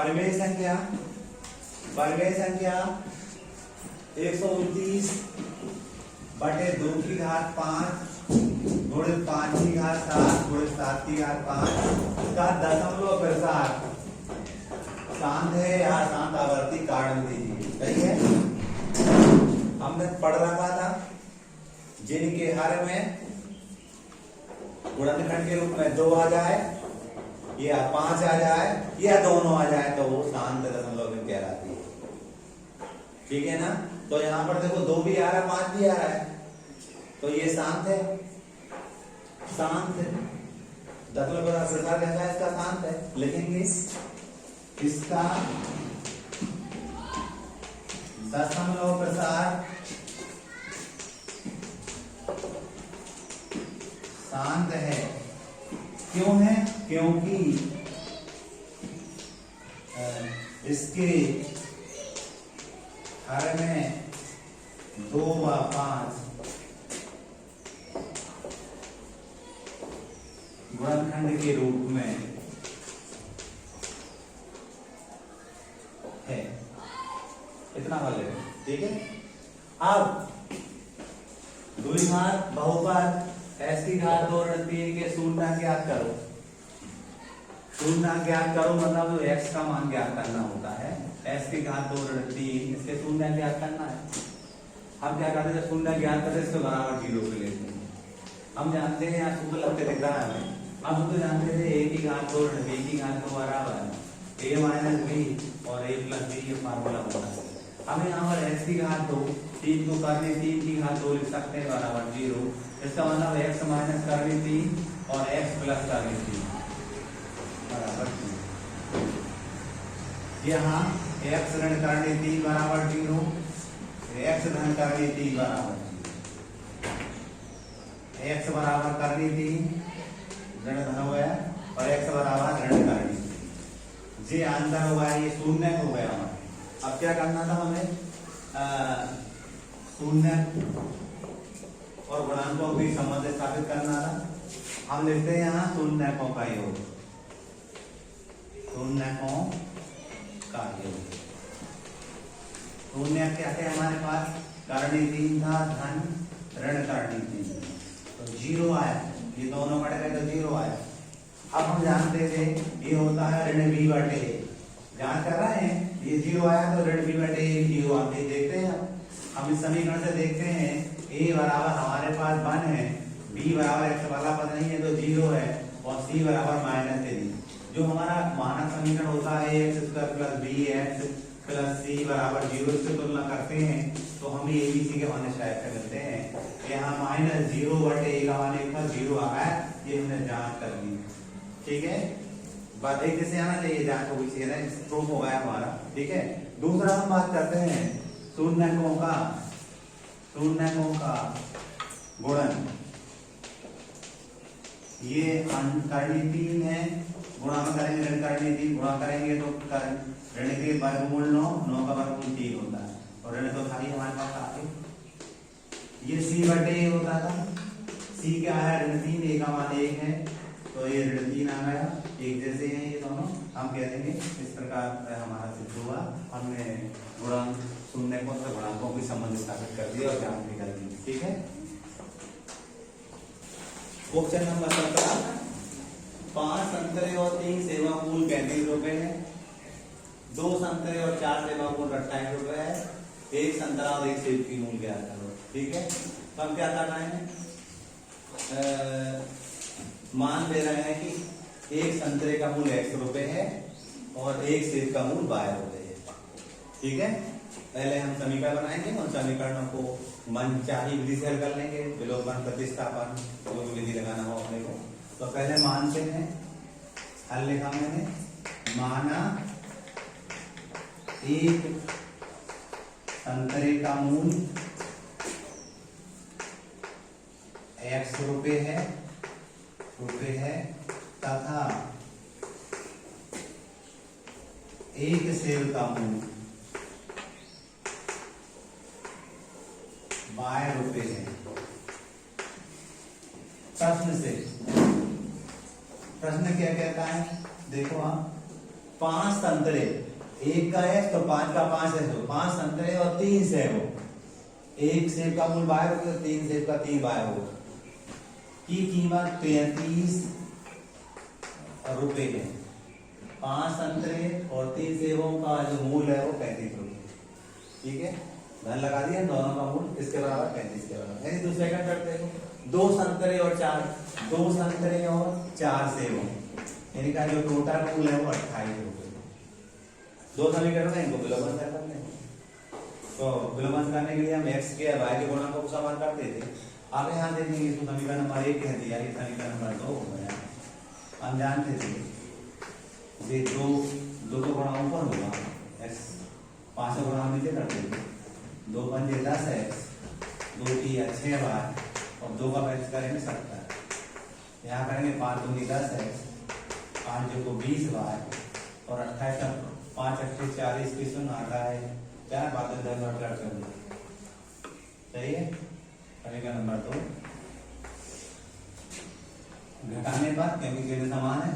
परिमेय संख्या 129 बटे 2 की घात 5 गुणित 5 की घात 7 गुणित 7 की घात 5 का दशमलव प्रसार शांत है या शांत आवर्ती कारण दीजिए। सही है। हमने पढ़ रखा था जिनके हर में गुणनखंड के रूप में 2 आ जाए या 5 आ जाए या दोनों आ जाए तो वो शांत दशमलव में कहलाती है। ठीक है ना। तो यहाँ पर देखो 2 भी आ रहा है 5 भी आ रहा है तो ये शांत है। शांत है दशमलव प्रसार कैसा है इसका शांत है। लिखेंगे इसका दशमलव प्रसार शांत है। क्यों है? क्योंकि इसके हर में 2 व 5 गुणनखंड के रूप में है। इतना वाले ठीक है। अब द्विघात बहुपद s की घात 2 ऋण 3 के शून्य ज्ञात करो। शून्य ज्ञात करो मतलब जो x का मान ज्ञात करना होता है। s की घात 2 ऋण 3 इसके शून्य ज्ञात करना है। हम क्या करते हैं शून्य ज्ञात करते इसके बराबर 0 पे लेते हैं। हम जानते हैं यहाँ सूत्र लगते दिख रहा है हमें। हम तो जानते थे a की घात 2 ऋण b की घात 2 बराबर a माइनस b और a प्लस b ये फार्मूला होता है। हमें यहाँ पर x की घात 2 3 को करने 3 की घात 2 लिख सकते हैं बराबर 0। इसका मतलब x माइनस करने 3 और x प्लस करने 3 बराबर 0। यहाँ x ऋण करने 3 बराबर 0 x धन करने 3 बराबर 0। x बराबर करने 3 ऋण धन हो गया और x बराबर ऋण करने 3 ये आंसर हो गया। ये शून्य हो गया हमारे। अब क्या करना था हमें शून्य और गुणांकों की संबंध स्थापित करना था। हम लिखते हैं यहाँ शून्यकों का योग। शून्यकों का योग शून्य क्या थे हमारे पास करणी 3 था धन ऋण करणी 3 तो 0 आया। ये दोनों कट गए तो 0 आया। अब हम जानते थे ये होता है ऋण b बटे जांच कर रहे हैं ये 0 आया तो ऋण b बटे 0 आते देखते हैं। हम इस समीकरण से देखते हैं a बराबर हमारे पास 1 है b बराबर x वाला पद नहीं है तो 0 है और c बराबर माइनस 3। जो हमारा मानक समीकरण होता है x square plus bx plus c बराबर 0 से तुलना करते हैं तो हमें abc के मान टाइप से मिलते हैं। यहाँ माइनस 0 बटे a का मान 0 आ गया। ये हमने जांच कर ली। ठीक है। बात एक जैसे आना चाहिए जांच हो गई है प्रूफ हो गया हमारा। ठीक है। दूसरा हम बात करते हैं शून्यकों का गुणन। ये करणी 3 है गुणा में करेंगे ऋण करणी 3 गुणा करेंगे तो ऋण के वर्गमूल 9 का वर्गमूल 3 होता है और ऋण तो खाली हमारे पास आगे ये c बटे होता था। c क्या है ऋण 3 a का मान 1 है तो ये ऋण 3 आ गया। एक जैसे हैं ये दोनों। हम कह देंगे इस प्रकार हमारा सिद्ध हुआ। हमने गुणांक शून्यकों से गुणांकों की संबंध स्थापित कर दिया और ज्ञान भी कर दी। ठीक है। क्वेश्चन नंबर 17 5 संतरे और 3 सेवा मूल 35 रुपए है। 2 संतरे और 4 सेवा मूल 28 रुपए है। 1 संतरा और 1 सेब की मूल ज्ञात करो। ठीक है। तो हम क्या कर रहे हैं मान दे रहे हैं कि 1 संतरे का मूल x रुपए है और 1 सेब का मूल y रुपए है। ठीक है। पहले हम समीकरण बनाएंगे उन समीकरणों को मनचाही विधि से हल कर लेंगे। विलोपन प्रतिस्थापन जो भी विधि लगाना हो अपने को। तो पहले मानते हैं हल लिखा मैंने माना 1 संतरे का मूल x रुपए है तथा 1 सेब का मूल y रुपए है। प्रश्न क्या कहता है देखो आप 5 संतरे, 1 का x तो 5 का 5 है, तो 5 संतरे और 3 सेब, 1 सेब का मूल बाय होगा, 3 सेब का 3 बाय होगा, की कीमत 35 रुपए है। 5 संतरे और 3 सेबों का जो मूल है वो 35 रुपए। ठीक है, धन लगा दिया, दोनों का मूल किसके बराबर, 35 के बराबर। यानी दूसरे का शर्त देखो, 2 संतरे और 4 सेबों, यानी का जो टोटल मूल है वो 28 रुपए। 2 समीकरण है, इनको विलोमन कर लें। तो विलोमन करने के लिए हम x के y के गुणांकों को समान करते थे। अब यहाँ देखेंगे, इसको समीकरण नंबर 1 कह दिया, ये समीकरण नंबर 2 हो गया। हम जानते थे ये 2 को गुणा ऊपर होगा, x 5 से गुणा नीचे कर देंगे, 2 पंजे 10x, 2 3 6y और 2 का बैलेंस करेंगे 70। यहाँ करेंगे 5 दूनी 10x, 5 को 20y और 28 का 5 8 40 की सुन आता है 4 बात कर देंगे। सही है, समीकरण नंबर 2। घटाने पर, क्योंकि चिन्ह समान है,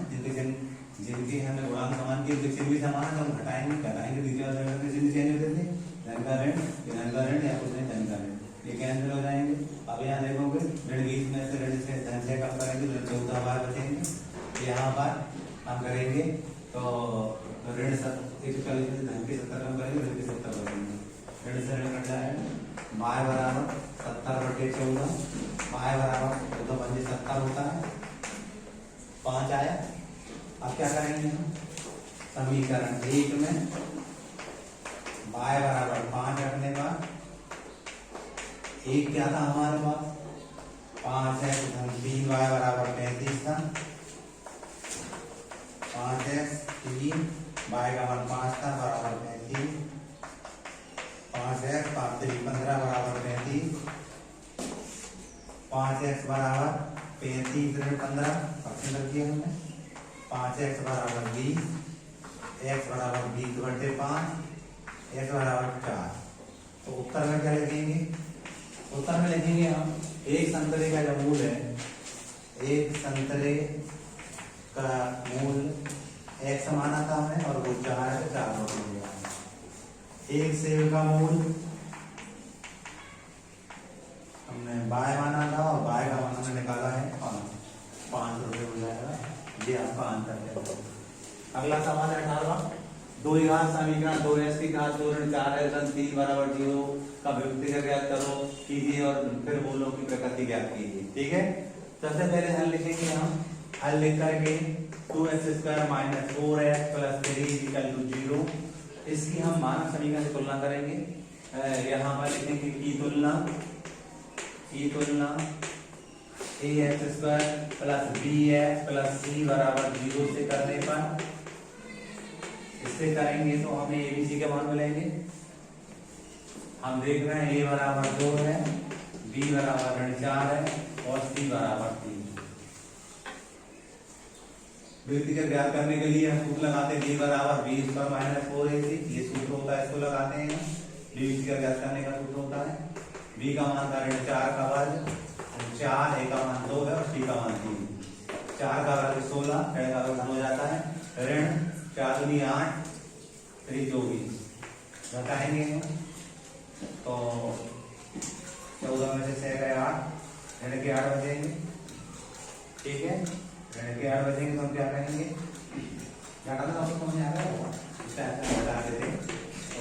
जिनके हमें गुणांक समान किए चिन्ह भी समान है, तो हम घटाएंगे घटाएंगे, द्वितीय और चिन्ह चेंज होते थे, धन का ऋण या कुछ नहीं, धन का ऋण, ये कैंसिल हो जाएंगे। अब यहाँ देखोगे ऋण 20 में से ऋण से धन से कम करेंगे तो 14 बार बचेंगे। यहाँ पर हम करेंगे तो ऋण 140 में धन के 70 कम करेंगे, ऋण के 70 बचेंगे। ऋण से ऋण कट जाएगा, y बराबर 70/14, y बराबर तो 70 होता है, 5 आया। अब क्या करेंगे हम, समीकरण 1 में y बराबर 5 रखने का, 1 क्या था हमारे पास, 5 है तो 3y बराबर 35 था, 5x 3 y का मान 5 था बराबर 35, 5x 5 3 15 बराबर 35, 5x बराबर 35 ऋण 15 ऑप्शन रख दिया हमने, 5x बराबर 20, x बराबर 20/5, x बराबर 4। तो उत्तर में क्या लिखेंगे, उत्तर में लिखेंगे हम एक संतरे का जो मूल है, एक संतरे का मूल x माना था हमने और वो 4 है, तो 4 हो गया। एक सेब का मूल हमने y माना था और y का मान हमने निकाला है 5 रुपये हो जाएगा। ये आपका आंसर है। अगला सवाल है 18वां, 2 घात समीकरण 2x की घात 2 ऋण 4x 3 बराबर 0 का व्यक्तिगत ज्ञात करो कीजिए और फिर मूलों की प्रकृति ज्ञात कीजिए। ठीक है, सबसे पहले हल लिखेंगे हम, हल लिख करके 2x² - 4x + 3 = 0, इसकी हम मानक समीकरण से तुलना करेंगे। यहाँ पर लिखेंगे की तुलना ax² + bx + c बराबर 0 से करने पर, इससे करेंगे तो हमें abc के मान मिलेंगे। हम देख रहे हैं a बराबर 2 है, b बराबर ऋण 4 है और c बराबर 3। व्यक्तिगत ज्ञात करने के लिए हम सूत्र लगाते हैं, b बराबर b² - 4ac, ये सूत्र होता है, इसको लगाते हैं। व्यक्तिगत ज्ञात करने का सूत्र होता है, b का मान था ऋण 4 का वर्ग, 4 a का मान 2 है और c का मान 3, 4 का वर्ग 16, ऋण का वर्ग हो जाता है ऋण 4 दूनी 8 3 24, घटाएंगे तो 14 में से 6 गए 8, ऋण के 8 बचेंगे। ठीक है, ऋण के 8 बचेंगे तो हम क्या करेंगे, घटाना आपको समझ आ रहा है, इस टाइप से घटा देते हैं। तो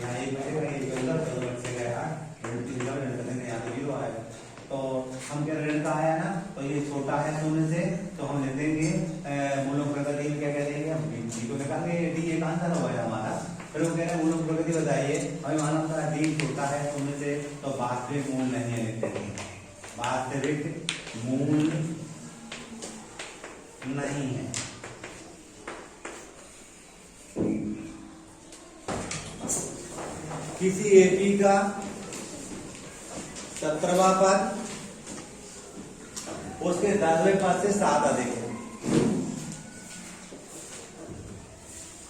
यहाँ 1 बचेगा, 1 14 14 में से गए 8, ऋण 3 का ऋण करने यहाँ तो 0 आएगा। तो हम क्या ऋण का आया ना, तो ये छोटा है 0 से, तो हम लिख देंगे मूलों की प्रकृति में क्या कह देंगे, हम b को निकालेंगे, d एक आंसर हो गया हमारा। फिर वो कह रहे हैं मूलों की प्रकृति बताइए, हमें मालूम था d छोटा है 0 से, तो वास्तविक मूल नहीं है, लिख देंगे वास्तविक मूल नहीं है। किसी एपी का 17वां पद उसके 10वें पद से 7 अधिक है।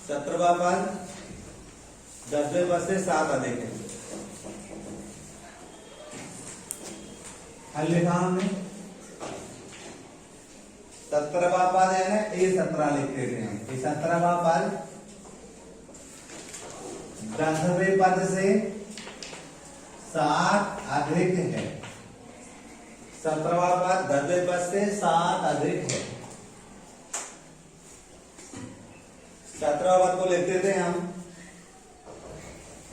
17वां पद 10वें पद से 7 अधिक है। हल लिखा हमने, 17वां पद है ना, ये 17 लिख देते हैं। ये 17वां पद 10वें पद से 7 अधिक है। 17वां पद 10वें पद से 7 अधिक है। 17वां पद को लिख देते हैं हम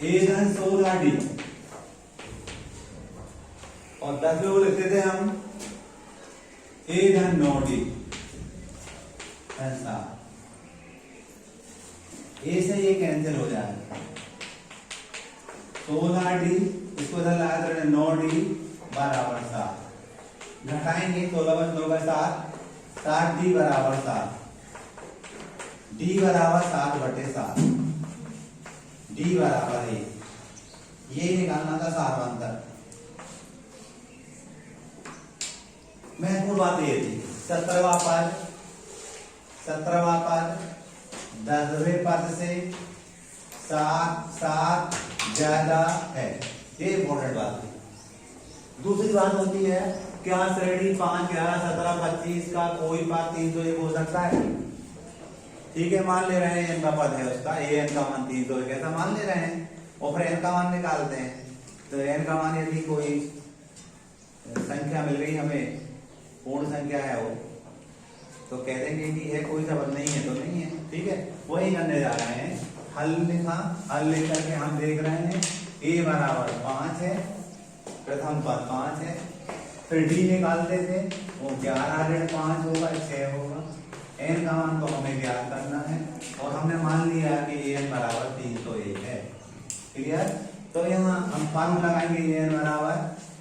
ए धन 16D, और 10वें को लिख देते हैं हम ए धन 9D। ऐसा ए से ये कैंसिल हो जाएगा। 16D इसको इधर लगा देंगे 9D बराबर 7। घटाएंगे 16 बच 9 का 7, 7D बराबर 7। D बराबर 7/7, D बराबर 1। ये निकालना था सारवंतर। महत्वपूर्ण बात ये थी 17वां पद 10वें पद से 7 ज्यादा है। ये इंपॉर्टेंट बात है। दूसरी बात होती है क्या श्रेणी 5, 11, 17, 25 का कोई पद 301 हो सकता है? ठीक है, मान ले रहे हैं n का पद है उसका, an का मान 301 ऐसा मान ले रहे हैं, और फिर n का मान निकालते हैं। तो n का मान यदि कोई संख्या मिल गई हमें, पूर्ण संख्या है वो, तो कह देंगे कि है, कोई सबक नहीं है तो नहीं है। ठीक है, वही करने जा रहे हैं। हल लिखा, हल लेकर के हम देख रहे हैं a बराबर 5 है, प्रथम पद 5 है। फिर d निकालते थे, वो 11 ऋण 5 होगा, 6 होगा। n का मान तो हमें ज्ञात करना है, और हमने मान लिया कि an बराबर 301 है। क्लियर? तो यहाँ हम फॉर्मूला लगाएंगे an बराबर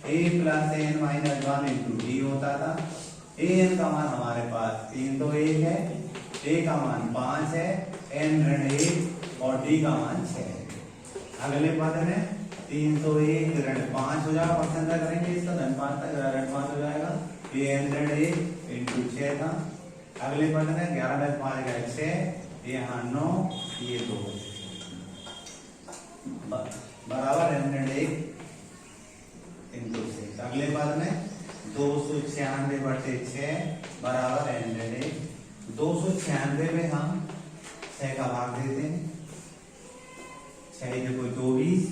a plus n minus 1 into d होता था। an का मान हमारे पास 301 है, a का मान 5 है, n ऋण 1 और d का मान 6 है। अगले पद में 301 ऋण 5 हो जाएगा, पक्षांतर करेंगे इसका, धन 5 तक ऋण 5 हो जाएगा। ये n ऋण 1 इंटू 6 था। अगले पद में 11 + 5 का 6, यहाँ 9, ये 2 बराबर n ऋण 1 इंटू 6। अगले पद में 296/6 बराबर n ऋण 1। 296 में हम 6 का भाग देते हैं, 6 को 24,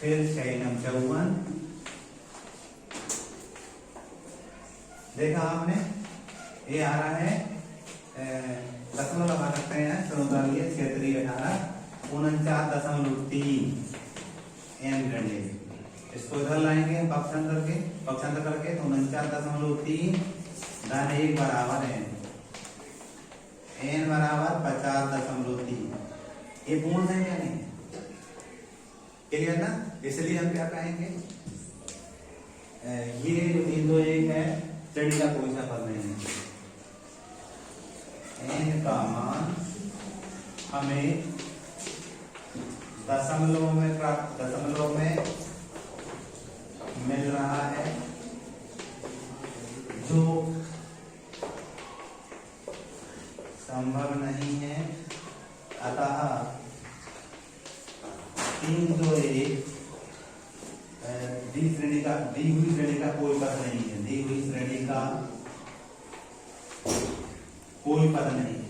फिर 6 × 54। देखा आपने, ये आ रहा है दशमलव लगा सकते हैं, चौदह क्षेत्रीय 18 49.3 n ऋण 1। इसको इधर लाएंगे पक्षांतर करके तो 49.3 धन 1 बराबर है n बराबर 50.3। ये पूर्ण संख्या नहीं है, क्लियर ना? इसलिए हम क्या कहेंगे, ये जो 301 है श्रेणी का कोई सा पद नहीं है। n का मान हमें दशमलव में मिल रहा है, जो संभव नहीं है। अतः 301 दी हुई श्रेणी का कोई पद नहीं है, दी हुई श्रेणी का कोई पद नहीं है।